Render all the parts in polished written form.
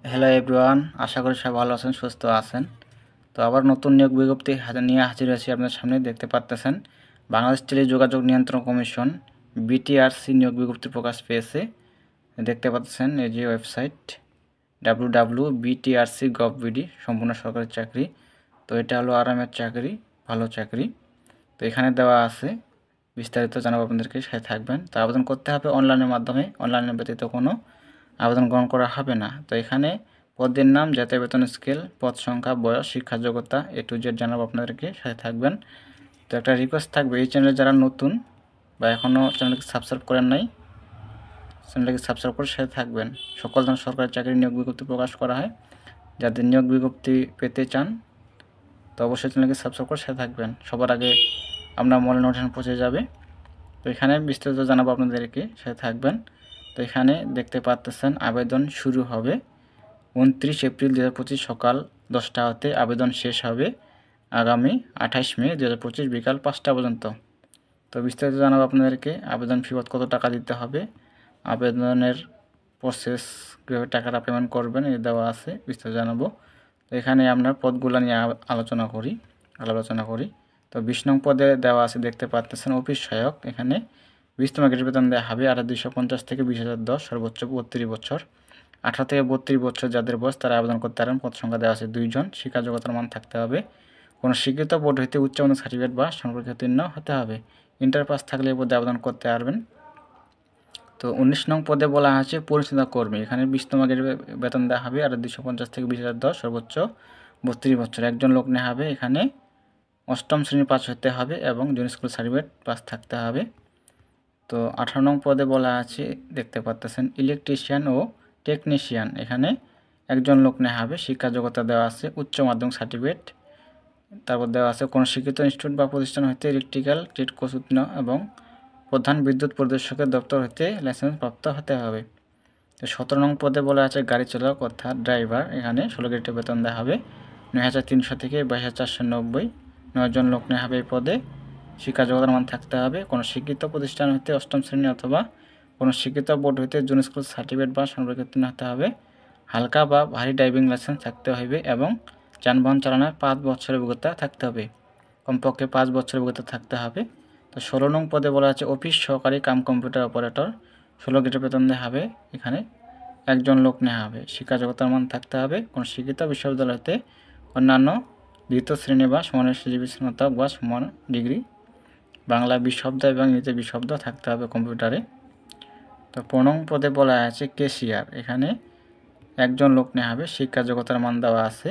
Hello everyone, আশা করি সবাই ভালো আছেন, সুস্থ আছেন। তো আবার নতুন নিয়োগ বিজ্ঞপ্তি নিয়ে হাজির হয়েছি আপনার সামনে। দেখতে পাচ্তেছেন বাংলাদেশ টেলিযোগাযোগ নিয়ন্ত্রণ কমিশন বিটিআরসি নিয়োগ বিজ্ঞপ্তি প্রকাশ পেয়েছে। দেখতে পাচ্ছেন এই যে ওয়েবসাইট www.btrc.gov.bd, সম্পূর্ণ সরকারি চাকরি। তো এটা হলো আরামের চাকরি, ভালো চাকরি। তো এখানে দেওয়া আছে, বিস্তারিত জানাবো আপনাদেরকে, সাথে থাকবেন। তো আবেদন করতে হবে অনলাইনের মাধ্যমে, অনলাইনের ব্যতীত কোনো আবেদন গ্রহণ করা হবে না। তো এখানে পদের নাম, জাতীয় বেতন স্কেল, পদ সংখ্যা, বয়স, শিক্ষা যোগ্যতা A to Z জানাবো আপনাদেরকে, সাথে থাকবেন। তো একটা রিকোয়েস্ট থাকবে, এই চ্যানেলে যারা নতুন বা এখনও চ্যানেলকে সাবস্ক্রাইব করেন নাই, চ্যানেলকে সাবস্ক্রাইব করে সাথে থাকবেন। সকল ধরনের সরকারি চাকরির নিয়োগ বিজ্ঞপ্তি প্রকাশ করা হয়। যাদের নিয়োগ বিজ্ঞপ্তি পেতে চান তো অবশ্যই চ্যানেলকে সাবস্ক্রাইব করে সাথে থাকবেন, সবার আগে আপনার মোবাইলে নোটিফিকেশন পৌঁছে যাবে। তো এখানে বিস্তারিত জানাবো আপনাদেরকে, সাথে থাকবেন। তো এখানে দেখতে পাচ্ছেন আবেদন শুরু হবে 29 এপ্রিল 2025 সকাল 10টা হতে, আবেদন শেষ হবে আগামী 28 মে 2025 বিকাল 5টা পর্যন্ত। তো বিস্তারিত জানাবো আপনাদেরকে। আবেদন ফি কত টাকা দিতে হবে, আবেদনের প্রসেস, কীভাবে টাকাটা পেমেন্ট করবেন এ দেওয়া আছে, বিস্তারিত জানাবো। তো এখানে আপনার পদগুলো নিয়ে আলোচনা করি। তো 20 নং পদে দেওয়া আছে, দেখতে পাচ্ছেন অফিস সহায়ক। এখানে 20তম গ্রেড বেতন দেওয়া হবে 8,250 থেকে 20,010, সর্বোচ্চ 32 বছর। 18 থেকে 32 বছর যাদের বয়স তারা আবেদন করতে পারেন। পদ সংখ্যা দেওয়া আছে 2 জন। শিক্ষা যোগ্যতার মান থাকতে হবে কোনো স্বীকৃত বোর্ড হইতে উচ্চ মাধ্যমিক সার্টিফিকেট বা সম্পর্কে উত্তীর্ণ হতে হবে। ইন্টার পাস থাকলে এই পদে আবেদন করতে পারবেন। তো 19 নং পদে বলা আছে পরিচ্ছন্নতা কর্মী। এখানে 20তম গ্রেড বেতন দেওয়া হবে 8,250 থেকে 20,010, সর্বোচ্চ 32 বছর। একজন লোক নেওয়া হবে। এখানে 8ম শ্রেণী পাস হতে হবে এবং জুনিয়র স্কুল সার্টিফিকেট পাস থাকতে হবে। তো 18 নং পদে বলা আছে, দেখতে পাচ্ছেন ইলেকট্রিশিয়ান ও টেকনিশিয়ান। এখানে একজন লোক নেওয়া হবে। শিক্ষা যোগ্যতা দেওয়া আছে উচ্চ মাধ্যমিক সার্টিফিকেট। তারপর দেওয়া আছে কোনো শিক্ষিত ইনস্টিটিউট বা প্রতিষ্ঠান হইতে ইলেকট্রিক্যাল ট্রেড কোর্স উত্তীর্ণ এবং প্রধান বিদ্যুৎ পরিদর্শকের দপ্তর হইতে লাইসেন্স প্রাপ্ত হতে হবে। তো 17 নং পদে বলা আছে গাড়ি চালক অর্থাৎ ড্রাইভার। এখানে 16 গ্রেডের বেতন দেওয়া হবে 9,300 থেকে 22,490। 9 জন লোক নেওয়া হবে এই পদে। শিক্ষা যোগ্যতার মান থাকতে হবে কোনো শিক্ষিত প্রতিষ্ঠান হইতে 8ম শ্রেণী অথবা কোনো শিক্ষিত বোর্ড হইতে জুনিয়র স্কুল সার্টিফিকেট বা সম্পর্কে উত্তীর্ণ হতে হবে। হালকা বা ভারী ড্রাইভিং লাইসেন্স থাকতে হবে এবং যানবাহন চালানোর 5 বছরের অভিজ্ঞতা থাকতে হবে, কমপক্ষে 5 বছরের অভিজ্ঞতা থাকতে হবে। তো 16 নং পদে বলা আছে অফিস সহকারী কাম কম্পিউটার অপারেটর। 16 গ্রেডের বেতন দেওয়া হবে। এখানে একজন লোক নেওয়া হবে। শিক্ষা যোগ্যতার মান থাকতে হবে কোনো শিক্ষিত বিশ্ববিদ্যালয় হতে অন্যান্য 2য় শ্রেণী বা সমানের সিজিপি স্নাতক বা সমান ডিগ্রি, বাংলা 20 শব্দ এবং ইংরেজি 20 শব্দ থাকতে হবে কম্পিউটারে। তো 15 নং পদে বলা আছে ক্যাশিয়ার। এখানে একজন লোক নেওয়া হবে। শিক্ষা যোগ্যতার মান দেওয়া আছে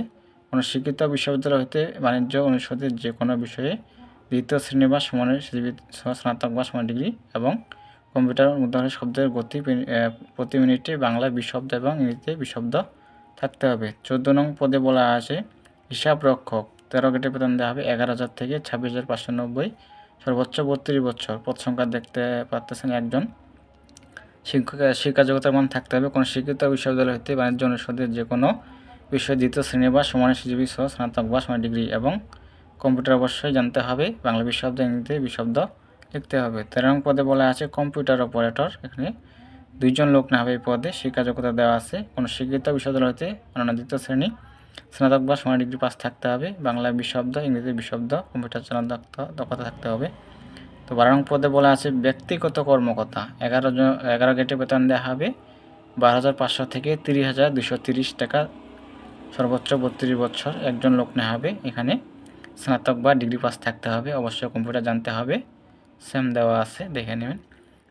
কোনো শিক্ষিত বিশ্ববিদ্যালয় হতে বাণিজ্য অনুষদের যে কোনো বিষয়ে 2য় শ্রেণী বা সমানের সিজিপি স্নাতক বা সমান ডিগ্রি এবং কম্পিউটার মুদ্রণ শব্দের গতি প্রতি মিনিটে বাংলা 20 শব্দ এবং ইংরেজিতে 20 শব্দ থাকতে হবে। 14 নং পদে বলা আছে হিসাব রক্ষক। 13 গ্রেডের বেতন দেওয়া হবে 11,000 থেকে 26,590, সর্বোচ্চ 32 বছর। পদ সংখ্যা দেখতে পাচ্ছেন একজন। শিক্ষা যোগ্যতার মান থাকতে হবে কোনো শিক্ষিত বিশ্ববিদ্যালয় হতে বাণিজ্য অনুষদের যে কোনো বিষয়ে 2য় শ্রেণী বা সমানের সিজিপি সহ স্নাতক বা সমান ডিগ্রি এবং কম্পিউটার অবশ্যই জানতে হবে, বাংলা 20 শব্দ ইংরেজিতে 20 শব্দ লিখতে হবে। 13 নং পদে বলা আছে কম্পিউটার অপারেটর। এখানে 2 জন লোক নেওয়া হবে এই পদে। শিক্ষা যোগ্যতা দেওয়া আছে কোনো শিক্ষিত বিশ্ববিদ্যালয় হতে অন্যান্য 2য় শ্রেণী স্নাতক বা সমান ডিগ্রি পাস থাকতে হবে, বাংলা 20 শব্দ ইংরেজি 20 শব্দ, কম্পিউটার চালানোর দক্ষতা থাকতে হবে। তো 12 নং পদে বলা আছে ব্যক্তিগত কর্মকর্তা। 11 গ্রেডের বেতন দেওয়া হবে 12,500 থেকে 30,230 টাকা, সর্বোচ্চ 32 বছর। একজন লোক নেওয়া হবে। এখানে স্নাতক বা ডিগ্রি পাস থাকতে হবে, অবশ্যই কম্পিউটার জানতে হবে, সেম দেওয়া আছে, দেখে নেবেন।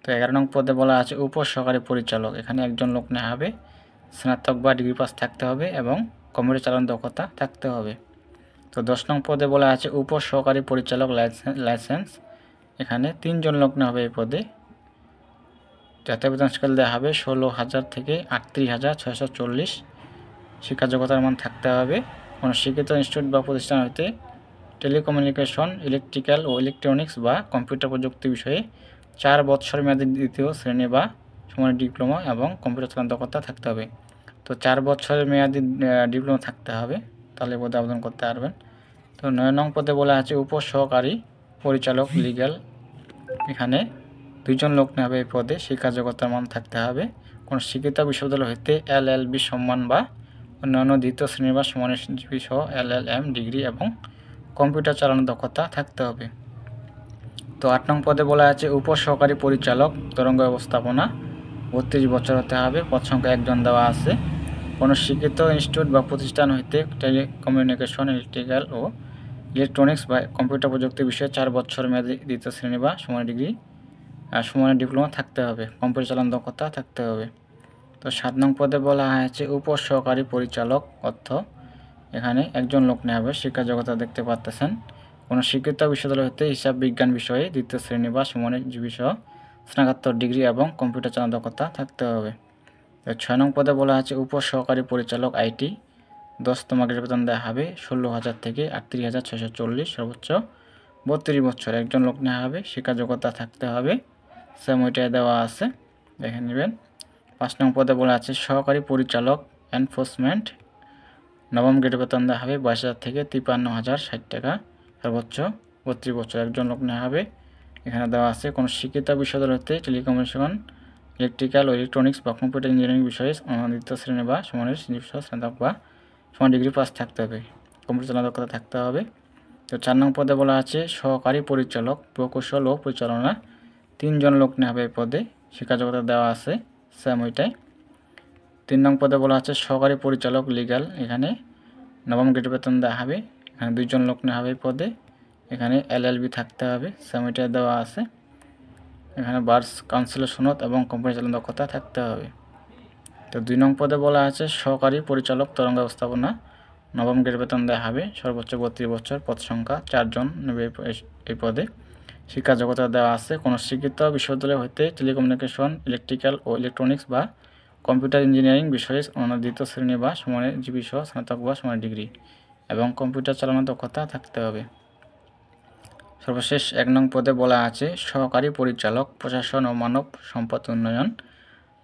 তো 11 নং পদে বলা আছে উপসহকারী পরিচালক। এখানে একজন লোক নেওয়া হবে। স্নাতক বা ডিগ্রি পাস থাকতে হবে এবং কম্পিউটার চালানোর দক্ষতা থাকতে হবে। তো 10 নং পদে বলা আছে উপসহকারী পরিচালক লাইসেন্স। এখানে 3 জন লোক নেওয়া হবে এই পদে। জাতীয় বেতন স্কেল দেওয়া হবে 16,000 থেকে 38,640। শিক্ষা যোগ্যতার মান থাকতে হবে কোনো শিক্ষিত ইনস্টিটিউট বা প্রতিষ্ঠান হইতে টেলিকমিউনিকেশন, ইলেকট্রিক্যাল ও ইলেকট্রনিক্স বা কম্পিউটার প্রযুক্তি বিষয়ে 4 বছর মেয়াদী 2য় শ্রেণী বা সমানের ডিপ্লোমা এবং কম্পিউটার চালানোর দক্ষতা থাকতে হবে। তো 4 বছরের মেয়াদী ডিপ্লোমা থাকতে হবে, তাহলে পদে আবেদন করতে পারবেন। তো 9 নং পদে বলা আছে উপসহকারী পরিচালক লিগ্যাল। এখানে 2 জন লোক নেওয়া হবে এই পদে। শিক্ষা যোগ্যতার মান থাকতে হবে কোনো শিক্ষিত বিশ্ববিদ্যালয় হইতে LLB সম্মান বা অন্যান্য দ্বিতীয় শ্রেণী বা সমানের জিপি সহ LLM ডিগ্রি এবং কম্পিউটার চালানোর দক্ষতা থাকতে হবে। তো 8 নং পদে বলা আছে উপসহকারী পরিচালক তরঙ্গ ব্যবস্থাপনা 32 বছর হতে হবে, পদ সংখ্যা 1 জন দেওয়া আছে। কোনো শিক্ষিত ইনস্টিটিউট বা প্রতিষ্ঠান হইতে টেলিকমিউনিকেশন, ইলেকট্রিক্যাল ও ইলেকট্রনিক্স বা কম্পিউটার প্রযুক্তি বিষয়ে 4 বছর মেয়াদী দ্বিতীয় শ্রেণী বা সমানের ডিগ্রি সমানের ডিপ্লোমা থাকতে হবে, কম্পিউটার চালানোর দক্ষতা থাকতে হবে। তো 7 নং পদে বলা হয়েছে উপসহকারী পরিচালক অর্থ এখানে একজন লোক নেওয়া হবে। শিক্ষা যোগ্যতা দেখতে পাচ্ছেন, কোনো শিক্ষিত বিশ্ববিদ্যালয় হতে হিসাব বিজ্ঞান বিষয়ে দ্বিতীয় শ্রেণী বা সমানের বিষয় স্নাতকোত্তর ডিগ্রি এবং কম্পিউটার চালানোর দক্ষতা থাকতে হবে। 6 নং পদে বলা আছে উপসহকারী পরিচালক আইটি 10তম গ্রেড বেতন দেওয়া হবে 16,000 থেকে 38,640, সর্বোচ্চ 32 বছর একজন লোক নেওয়া হবে। শিক্ষা যোগ্যতা থাকতে হবে, সেম ওইটাই দেওয়া আছে, দেখে নেবেন। 5 নং পদে বলা আছে সহকারী পরিচালক এনফোর্সমেন্ট 9ম গ্রেড বেতন দেওয়া হবে 22,000 থেকে 53,060 টাকা, সর্বোচ্চ 32 বছর একজন লোক নেওয়া হবে। এখানে দেওয়া আছে কোনো শিক্ষিত বিশ্ববিদ্যালয় হতে টেলিকমিউনিকেশন, ইলেকট্রিক্যাল ও ইলেকট্রনিক্স বা কম্পিউটার ইঞ্জিনিয়ারিং বিষয়ে দ্বিতীয় শ্রেণী বা সমানের স্নাতক বা সমান ডিগ্রি পাস থাকতে হবে, কম্পিউটার চালানোর দক্ষতা থাকতে হবে। তো 4 নং পদে বলা আছে সহকারী পরিচালক প্রকৌশল ও পরিচালনা 3 জন লোক নেওয়া হবে এই পদে, শিক্ষা যোগ্যতা দেওয়া আছে সেম ওইটাই। 3 নং পদে বলা আছে সহকারী পরিচালক লিগ্যাল, এখানে 9ম গ্রেড বেতন দেওয়া হবে, এখানে 2 জন লোক নেওয়া হবে এই পদে, এখানে LLB থাকতে হবে, সেম ওইটাই দেওয়া আছে। এখানে বার্স কাউন্সিলের সনদ এবং কোম্পানি চালানোর দক্ষতা থাকতে হবে। তো 2 নং পদে বলা আছে সহকারী পরিচালক তরঙ্গ ব্যবস্থাপনা 9ম গ্রেড বেতন দেওয়া হবে, সর্বোচ্চ 32 বছর, পদ সংখ্যা 4 জন নেবে এই পদে। শিক্ষা যোগ্যতা দেওয়া আছে কোনো শিক্ষিত বিশ্ববিদ্যালয় হইতে টেলিকমিউনিকেশন, ইলেকট্রিক্যাল ও ইলেকট্রনিক্স বা কম্পিউটার ইঞ্জিনিয়ারিং বিষয়ে দ্বিতীয় শ্রেণী বা সমানের জিপি সহ স্নাতক বা সমানের ডিগ্রি এবং কম্পিউটার চালানোর দক্ষতা থাকতে হবে। সর্বশেষ 1 নং পদে বলা আছে সহকারী পরিচালক প্রশাসন ও মানব সম্পদ উন্নয়ন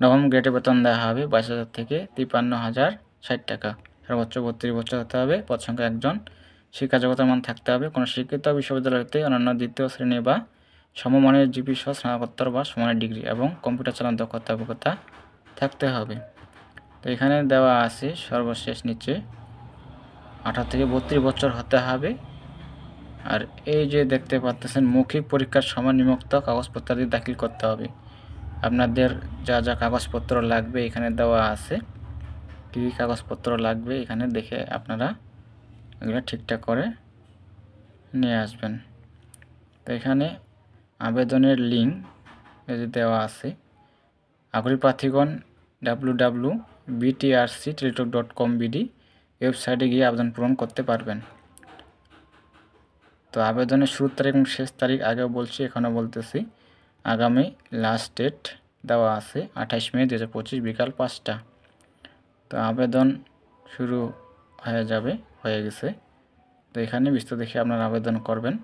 9ম গ্রেডে বেতন দেওয়া হবে 22,000 থেকে 53,060 টাকা, সর্বোচ্চ 32 বছর হতে হবে, পদ সংখ্যা 1 জন। শিক্ষা যোগ্যতার মান থাকতে হবে কোনো শিক্ষিত বিশ্ববিদ্যালয় হতে অন্যান্য দ্বিতীয় শ্রেণী বা সমমানের জিপি সহ স্নাতকোত্তর বা সমানের ডিগ্রি এবং কম্পিউটার চালানোর দক্ষতা অভিজ্ঞতা থাকতে হবে। তো এখানে দেওয়া আছে সর্বশেষ নিচে 18 থেকে 32 বছর হতে হবে। আর এই যে দেখতে পাচ্ছেন মৌখিক পরীক্ষার সময় নিম্নোক্ত কাগজপত্রাদি দাখিল করতে হবে। আপনাদের যা যা কাগজপত্র লাগবে এখানে দেওয়া আছে, কী কী কাগজপত্র লাগবে এখানে দেখে আপনারা এগুলো ঠিকঠাক করে নিয়ে আসবেন। তো এখানে আবেদনের লিঙ্ক এই যে দেওয়া আছে, আগ্রহী প্রার্থীগণ www.btrcteletalk.com/bd ওয়েবসাইটে গিয়ে আবেদন পূরণ করতে পারবেন। তো আবেদনের শুরুর তারিখ এবং শেষ তারিখ আগেও বলছি, এখানেও বলতেছি, আগামী লাস্ট ডেট দেওয়া আছে 28 মে 2025 বিকাল 5টা। তো আবেদন শুরু হয়ে গেছে। তো এখানে বিস্তারিত দেখে আপনারা আবেদন করবেন।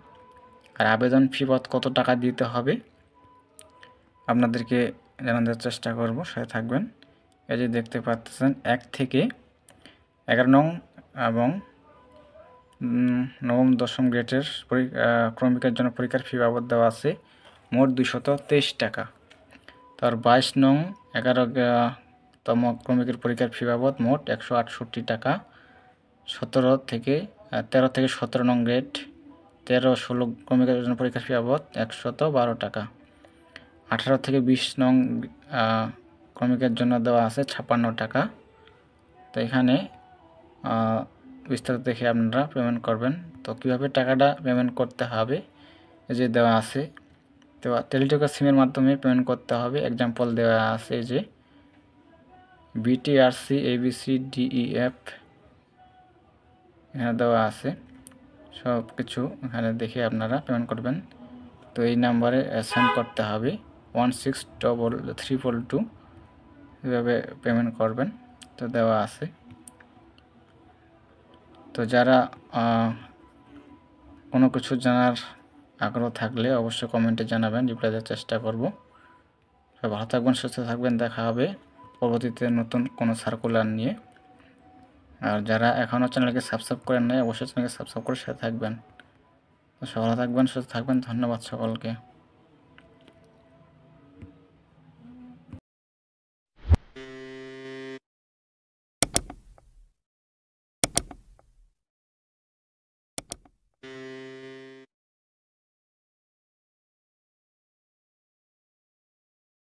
আর আবেদন ফি কত টাকা দিতে হবে আপনাদেরকে জানানোর চেষ্টা করব, সাথে থাকবেন। এই যে দেখতে পাচ্ছেন 1 থেকে 11 নং এবং 9ম 10ম গ্রেডের ক্রমিকের জন্য পরীক্ষার ফি বাবদ দেওয়া আছে মোট 223 টাকা। তার 22 নং 11তম ক্রমিকের পরীক্ষার ফি বাবদ মোট 168 টাকা। 13 থেকে 17 নং গ্রেড 13-16 ক্রমিকের জন্য পরীক্ষার ফি বাবদ 112 টাকা। 18 থেকে 20 নং ক্রমিকের জন্য দেওয়া আছে 56 টাকা। তো এখানে বিস্তারিত দেখে আপনারা পেমেন্ট করবেন। তো কীভাবে টাকাটা পেমেন্ট করতে হবে এই যে দেওয়া আছে, তো টেলিটকের সিমের মাধ্যমে পেমেন্ট করতে হবে। এক্সাম্পল দেওয়া আছে যে BTRC ABCDEF এখানে দেওয়া আছে, সব কিছু এখানে দেখে আপনারা পেমেন্ট করবেন। তো এই নাম্বারে সেন্ড করতে হবে 163342, এভাবে পেমেন্ট করবেন। তো দেওয়া আছে। তো যারা কোনো কিছু জানার আগ্রহ থাকলে অবশ্যই কমেন্টে জানাবেন, রিপ্লাই দেওয়ার চেষ্টা করব। সবাই ভালো থাকবেন, সুস্থ থাকবেন, দেখা হবে পরবর্তীতে নতুন কোনো সার্কুলার নিয়ে। আর যারা এখনও চ্যানেলকে সাবস্ক্রাইব করেন নাই অবশ্যই চ্যানেলকে সাবস্ক্রাইব করে সাথে থাকবেন। তো ভালো থাকবেন, সুস্থ থাকবেন, ধন্যবাদ সকলকে।